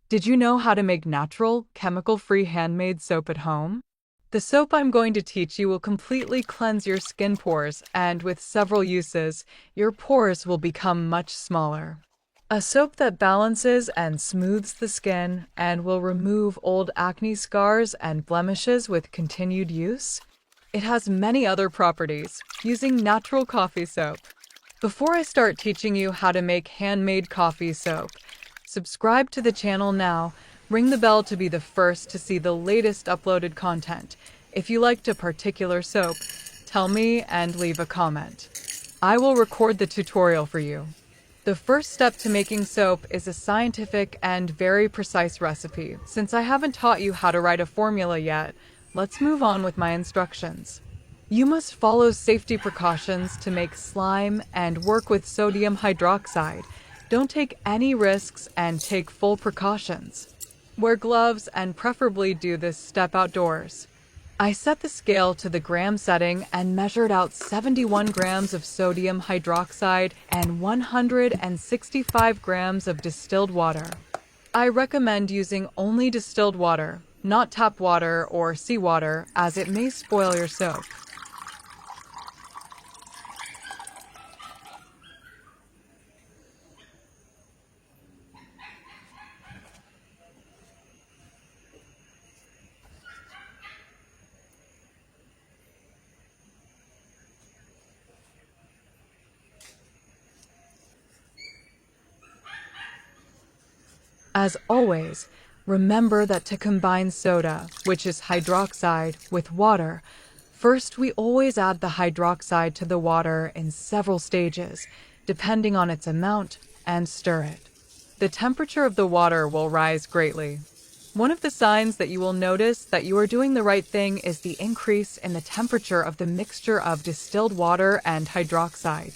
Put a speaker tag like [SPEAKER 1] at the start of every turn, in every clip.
[SPEAKER 1] Did you know how to make natural, chemical-free handmade soap at home? The soap I'm going to teach you will completely cleanse your skin pores, and with several uses, your pores will become much smaller. A soap that balances and smooths the skin and will remove old acne scars and blemishes with continued use. It has many other properties, using natural coffee soap. Before I start teaching you how to make handmade coffee soap, subscribe to the channel now, ring the bell to be the first to see the latest uploaded content. If you liked a particular soap, tell me and leave a comment. I will record the tutorial for you. The first step to making soap is a scientific and very precise recipe. Since I haven't taught you how to write a formula yet, let's move on with my instructions. You must follow safety precautions to make slime and work with sodium hydroxide. Don't take any risks and take full precautions. Wear gloves and preferably do this step outdoors. I set the scale to the gram setting and measured out 71 grams of sodium hydroxide and 165 grams of distilled water. I recommend using only distilled water, not tap water or seawater, as it may spoil your soap. As always, remember that to combine soda, which is hydroxide, with water, first we always add the hydroxide to the water in several stages, depending on its amount, and stir it. The temperature of the water will rise greatly. One of the signs that you will notice that you are doing the right thing is the increase in the temperature of the mixture of distilled water and hydroxide.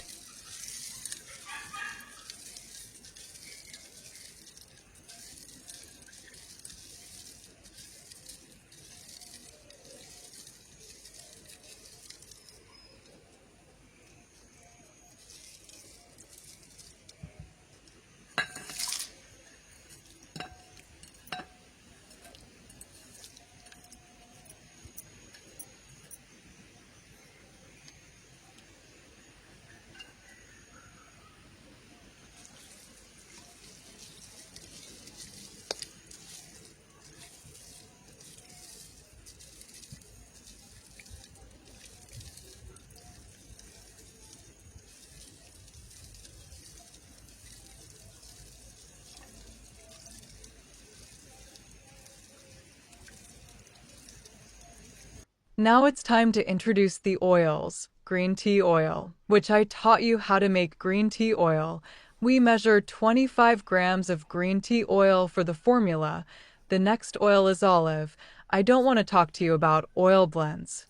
[SPEAKER 1] Now it's time to introduce the oils. Green tea oil, which I taught you how to make green tea oil. We measured 25 grams of green tea oil for the formula. The next oil is olive. I don't want to talk to you about oil blends,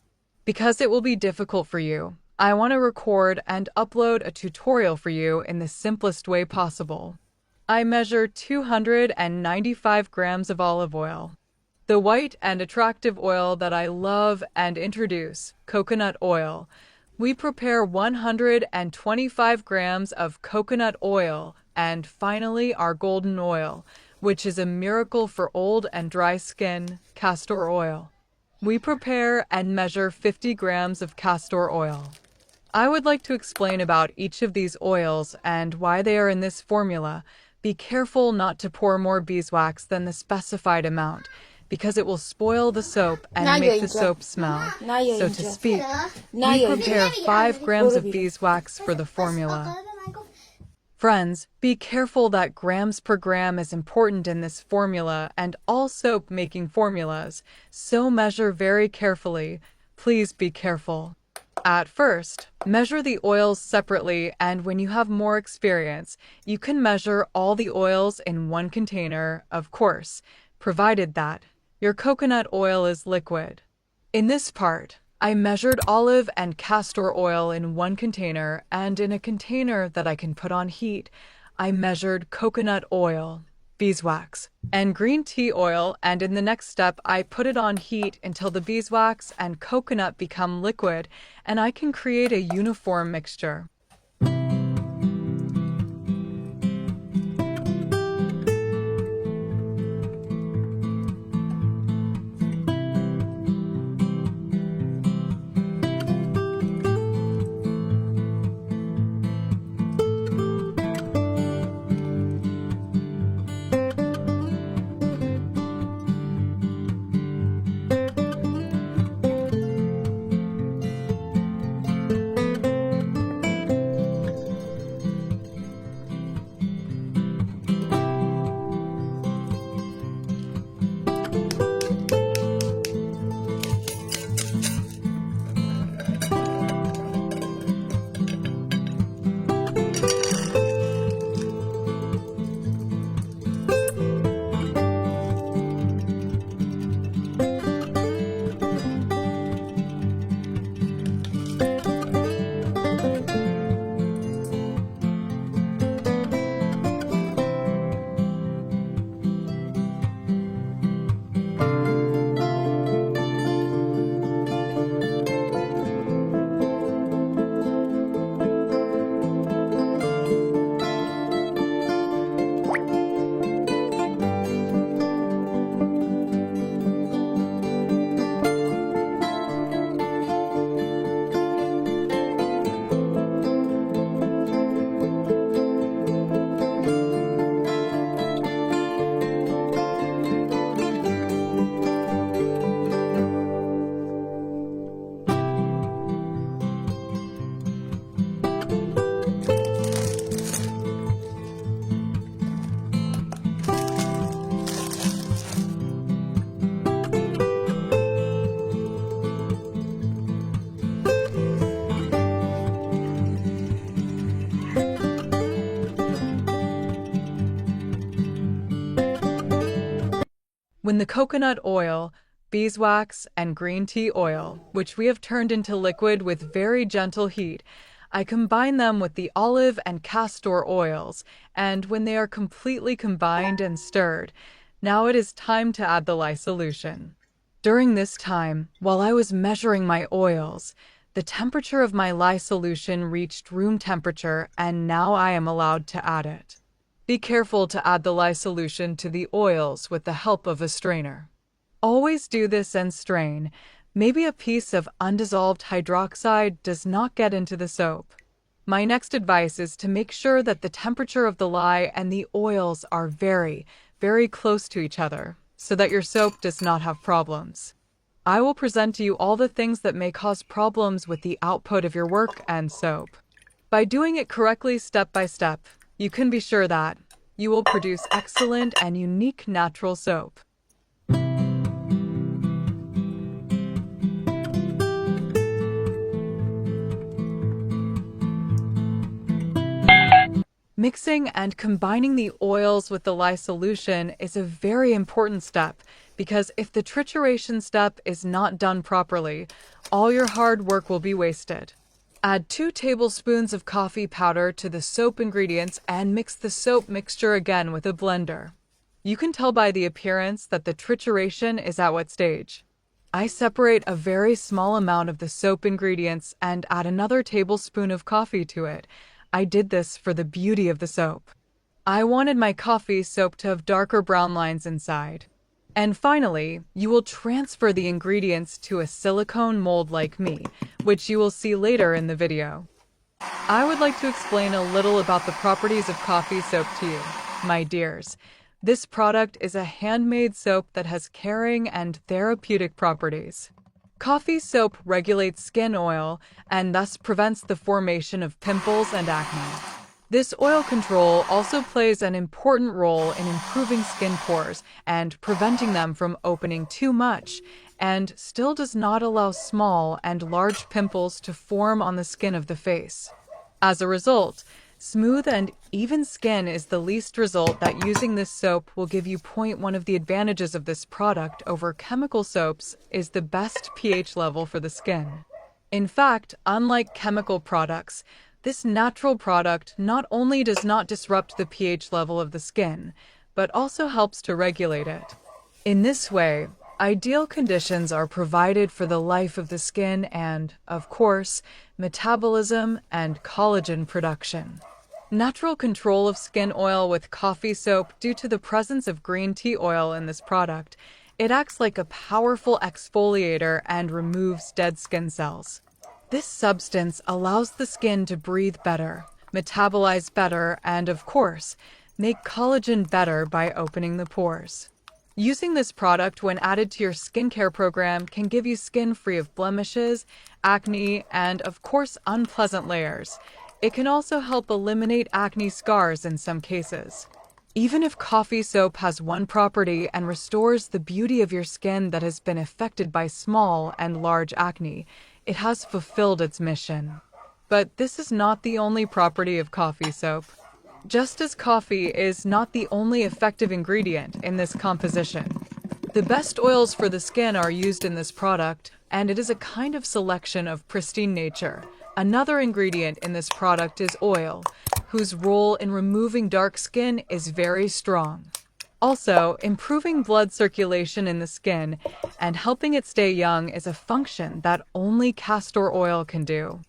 [SPEAKER 1] because it will be difficult for you. I want to record and upload a tutorial for you in the simplest way possible. I measure 295 grams of olive oil. The white and attractive oil that I love and introduce, coconut oil. We prepare 125 grams of coconut oil, and finally our golden oil, which is a miracle for old and dry skin, castor oil. We prepare and measure 50 grams of castor oil. I would like to explain about each of these oils and why they are in this formula. Be careful not to pour more beeswax than the specified amount, because it will spoil the soap and make the soap smell. So to speak, we prepare 5 grams of beeswax for the formula. Friends, be careful that grams per gram is important in this formula and all soap making formulas, so measure very carefully. Please be careful. At first, measure the oils separately, and when you have more experience, you can measure all the oils in one container, of course, provided that your coconut oil is liquid. In this part, I measured olive and castor oil in one container, and in a container that I can put on heat, I measured coconut oil, beeswax, and green tea oil, and in the next step, I put it on heat until the beeswax and coconut become liquid, and I can create a uniform mixture. When the coconut oil, beeswax, and green tea oil, which we have turned into liquid with very gentle heat, I combine them with the olive and castor oils, and when they are completely combined and stirred, now it is time to add the lye solution. During this time, while I was measuring my oils, the temperature of my lye solution reached room temperature, and now I am allowed to add it. Be careful to add the lye solution to the oils with the help of a strainer. Always do this and strain. Maybe a piece of undissolved hydroxide does not get into the soap. My next advice is to make sure that the temperature of the lye and the oils are very, very close to each other, so that your soap does not have problems. I will present to you all the things that may cause problems with the output of your work and soap. By doing it correctly step by step, you can be sure that you will produce excellent and unique natural soap. Mixing and combining the oils with the lye solution is a very important step because if the trituration step is not done properly, all your hard work will be wasted. Add 2 tablespoons of coffee powder to the soap ingredients and mix the soap mixture again with a blender. You can tell by the appearance that the trituration is at what stage. I separate a very small amount of the soap ingredients and add another tablespoon of coffee to it. I did this for the beauty of the soap. I wanted my coffee soap to have darker brown lines inside. And finally, you will transfer the ingredients to a silicone mold like me, which you will see later in the video. I would like to explain a little about the properties of coffee soap to you, my dears. This product is a handmade soap that has caring and therapeutic properties. Coffee soap regulates skin oil and thus prevents the formation of pimples and acne. This oil control also plays an important role in improving skin pores and preventing them from opening too much, and still does not allow small and large pimples to form on the skin of the face. As a result, smooth and even skin is the least result that using this soap will give you. One of the advantages of this product over chemical soaps is the best pH level for the skin. In fact, unlike chemical products, this natural product not only does not disrupt the pH level of the skin, but also helps to regulate it. In this way, ideal conditions are provided for the life of the skin and, of course, metabolism and collagen production. Natural control of skin oil with coffee soap due to the presence of green tea oil in this product. It acts like a powerful exfoliator and removes dead skin cells. This substance allows the skin to breathe better, metabolize better, and, of course, make collagen better by opening the pores. Using this product when added to your skincare program can give you skin free of blemishes, acne, and, of course, unpleasant layers. It can also help eliminate acne scars in some cases. Even if coffee soap has one property and restores the beauty of your skin that has been affected by small and large acne, it has fulfilled its mission. But this is not the only property of coffee soap. Just as coffee is not the only effective ingredient in this composition, the best oils for the skin are used in this product, and it is a kind of selection of pristine nature. Another ingredient in this product is oil, whose role in removing dark skin is very strong. Also, improving blood circulation in the skin and helping it stay young is a function that only castor oil can do.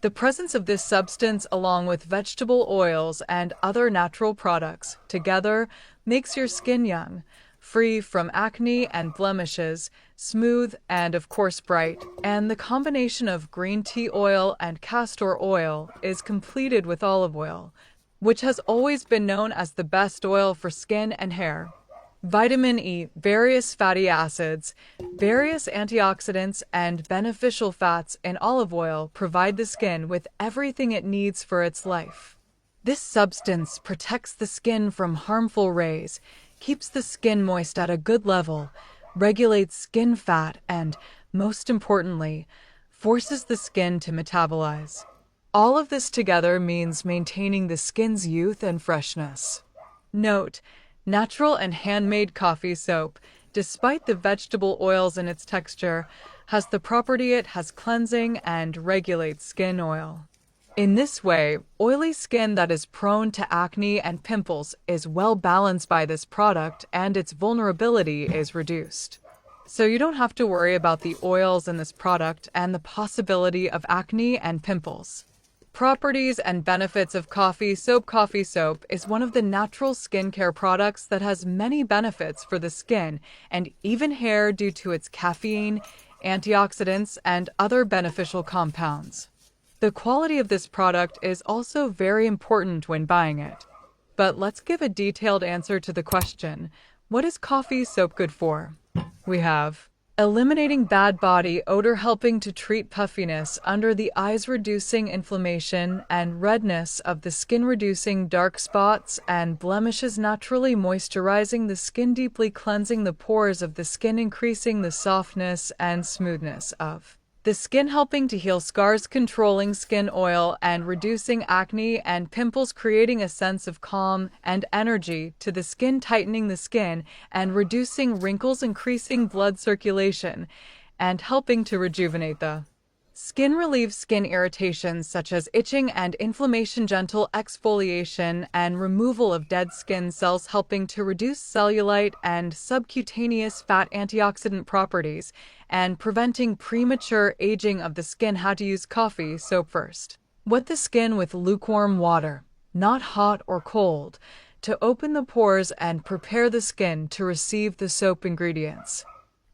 [SPEAKER 1] The presence of this substance along with vegetable oils and other natural products together makes your skin young, free from acne and blemishes, smooth and of course bright, and the combination of green tea oil and castor oil is completed with olive oil, which has always been known as the best oil for skin and hair. Vitamin E, various fatty acids, various antioxidants, and beneficial fats in olive oil provide the skin with everything it needs for its life. This substance protects the skin from harmful rays, keeps the skin moist at a good level, regulates skin fat, and, most importantly, forces the skin to metabolize. All of this together means maintaining the skin's youth and freshness. Note: natural and handmade coffee soap despite the vegetable oils in its texture, has the property it has cleansing and regulates skin oil. In this way, oily skin that is prone to acne and pimples is well balanced by this product and its vulnerability is reduced. So you don't have to worry about the oils in this product and the possibility of acne and pimples. Properties and benefits of coffee soap. Coffee soap is one of the natural skincare products that has many benefits for the skin and even hair due to its caffeine, antioxidants, and other beneficial compounds. The quality of this product is also very important when buying it. But let's give a detailed answer to the question, what is coffee soap good for? We have eliminating bad body odor, helping to treat puffiness under the eyes, reducing inflammation and redness of the skin, reducing dark spots and blemishes, naturally moisturizing the skin, deeply cleansing the pores of the skin, increasing the softness and smoothness of the skin, helping to heal scars, controlling skin oil and reducing acne and pimples, creating a sense of calm and energy to the skin, tightening the skin and reducing wrinkles, increasing blood circulation and helping to rejuvenate the skin, relieves skin irritations such as itching and inflammation, gentle exfoliation and removal of dead skin cells, helping to reduce cellulite and subcutaneous fat, antioxidant properties, and preventing premature aging of the skin. How to use coffee soap. First, wet the skin with lukewarm water, not hot or cold, to open the pores and prepare the skin to receive the soap ingredients.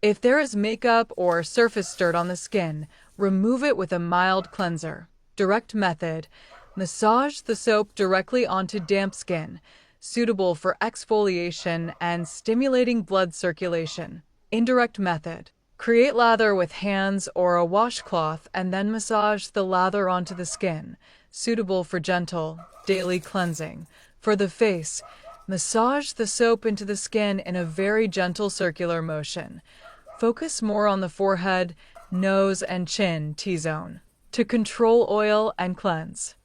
[SPEAKER 1] If there is makeup or surface dirt on the skin, remove it with a mild cleanser. Direct method: massage the soap directly onto damp skin, suitable for exfoliation and stimulating blood circulation. Indirect method: create lather with hands or a washcloth and then massage the lather onto the skin, suitable for gentle, daily cleansing. For the face, massage the soap into the skin in a very gentle circular motion. Focus more on the forehead, nose, and chin T-zone to control oil and cleanse.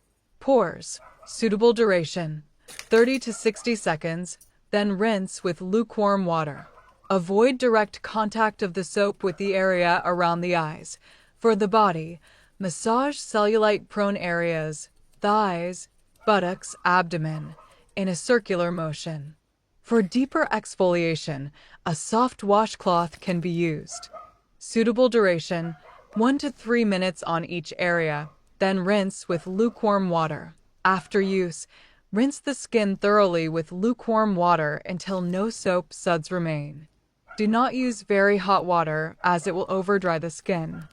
[SPEAKER 1] Pores, suitable duration, 30 to 60 seconds, then rinse with lukewarm water. Avoid direct contact of the soap with the area around the eyes. For the body, massage cellulite-prone areas, thighs, buttocks, abdomen, in a circular motion. For deeper exfoliation, a soft washcloth can be used. Suitable duration, 1 to 3 minutes on each area, then rinse with lukewarm water. After use, rinse the skin thoroughly with lukewarm water until no soap suds remain. Do not use very hot water as it will overdry the skin.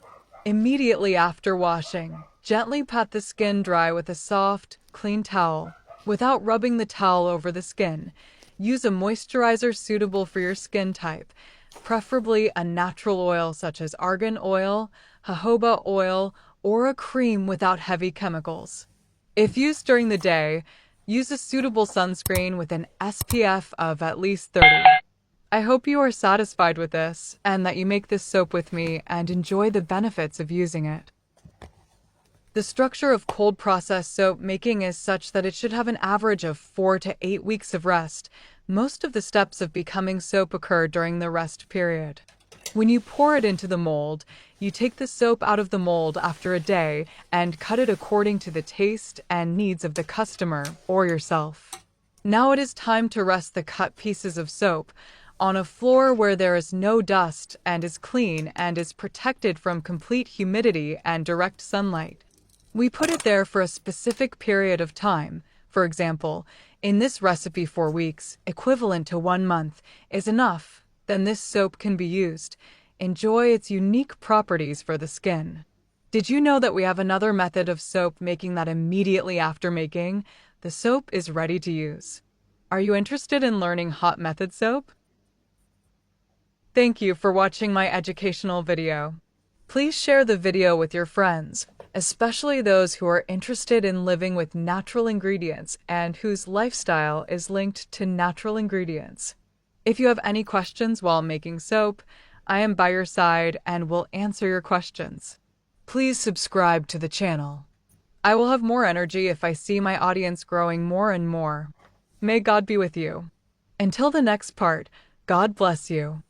[SPEAKER 1] Immediately after washing, gently pat the skin dry with a soft, clean towel. Without rubbing the towel over the skin, use a moisturizer suitable for your skin type, preferably a natural oil such as argan oil, jojoba oil, or a cream without heavy chemicals. If used during the day, use a suitable sunscreen with an SPF of at least 30. I hope you are satisfied with this and that you make this soap with me and enjoy the benefits of using it. The structure of cold process soap making is such that it should have an average of 4 to 8 weeks of rest. Most of the steps of becoming soap occur during the rest period. When you pour it into the mold, you take the soap out of the mold after a day and cut it according to the taste and needs of the customer or yourself. Now it is time to rest the cut pieces of soap on a floor where there is no dust and is clean and is protected from complete humidity and direct sunlight. We put it there for a specific period of time. For example, in this recipe 4 weeks, equivalent to 1 month, is enough. Then this soap can be used. Enjoy its unique properties for the skin. Did you know that we have another method of soap making that immediately after making, the soap is ready to use? Are you interested in learning hot method soap? Thank you for watching my educational video. Please share the video with your friends, especially those who are interested in living with natural ingredients and whose lifestyle is linked to natural ingredients. If you have any questions while making soap, I am by your side and will answer your questions. Please subscribe to the channel. I will have more energy if I see my audience growing more and more. May God be with you. Until the next part, God bless you.